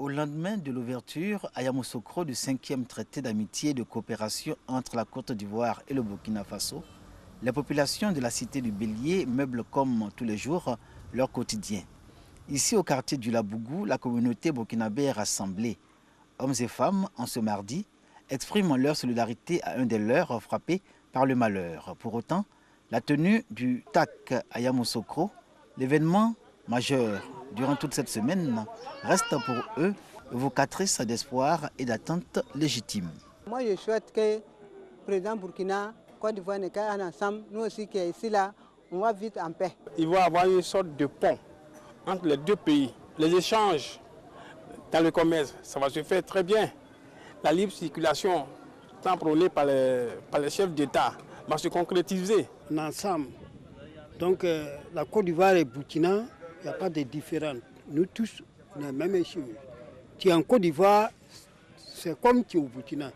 Au lendemain de l'ouverture à Yamoussoukro du 5e traité d'amitié et de coopération entre la Côte d'Ivoire et le Burkina Faso, les populations de la cité du Bélier meublent comme tous les jours leur quotidien. Ici au quartier du Labougou, la communauté burkinabé est rassemblée. Hommes et femmes, en ce mardi, expriment leur solidarité à un des leurs frappés par le malheur. Pour autant, la tenue du TAC à Yamoussoukro, l'événement majeur durant toute cette semaine, reste pour eux évocatrice d'espoir et d'attentes légitimes. Moi, je souhaite que le président Burkina, Côte d'Ivoire, nous soyons ensemble, nous aussi qui sommes ici, là, on va vite en paix. Il va y avoir une sorte de pont entre les deux pays. Les échanges dans le commerce, ça va se faire très bien. La libre circulation, tant prônée par les chefs d'État, va se concrétiser. Ensemble. Donc la Côte d'Ivoire et Burkina, il n'y a pas de différence. Nous tous, on a la même chose. Tu es en Côte d'Ivoire, c'est comme tu es au Burkina.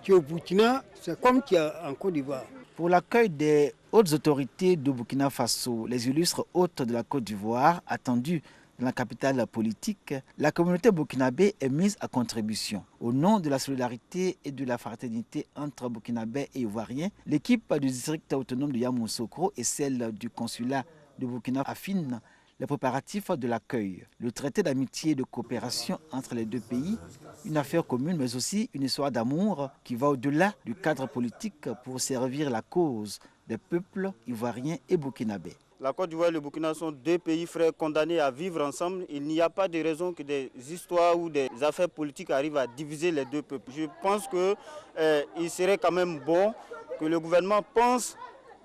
Tu es au Burkina, c'est comme tu es en Côte d'Ivoire. Pour l'accueil des hautes autorités du Burkina Faso, les illustres hôtes de la Côte d'Ivoire, attendus dans la capitale politique, la communauté burkinabé est mise à contribution. Au nom de la solidarité et de la fraternité entre burkinabés et ivoiriens, l'équipe du district autonome de Yamoussoukro et celle du consulat de Burkina affinent les préparatifs de l'accueil. Le traité d'amitié et de coopération entre les deux pays, une affaire commune mais aussi une histoire d'amour qui va au-delà du cadre politique pour servir la cause des peuples ivoiriens et burkinabés. La Côte d'Ivoire et le Burkina sont deux pays frères condamnés à vivre ensemble. Il n'y a pas de raison que des histoires ou des affaires politiques arrivent à diviser les deux peuples. Je pense qu'il serait quand même bon que le gouvernement pense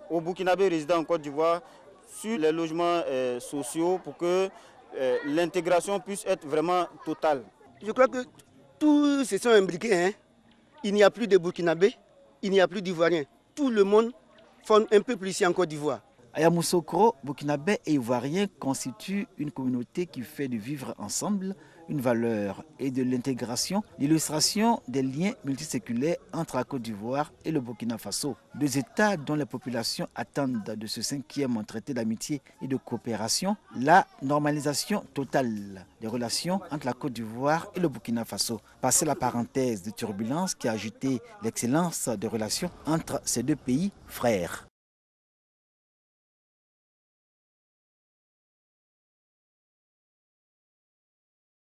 aux Burkinabés résidant en Côte d'Ivoire sur les logements sociaux pour que l'intégration puisse être vraiment totale. Je crois que tous se sont imbriqués. Hein. Il n'y a plus de Burkinabés, il n'y a plus d'Ivoiriens. Tout le monde forme un peuple ici en Côte d'Ivoire. À Yamoussoukro, burkinabés et ivoiriens constituent une communauté qui fait de vivre ensemble une valeur et de l'intégration, l'illustration des liens multiséculaires entre la Côte d'Ivoire et le Burkina Faso. Deux États dont les populations attendent de ce 5e traité d'amitié et de coopération la normalisation totale des relations entre la Côte d'Ivoire et le Burkina Faso. Passer la parenthèse de turbulence qui a ajouté l'excellence des relations entre ces deux pays frères.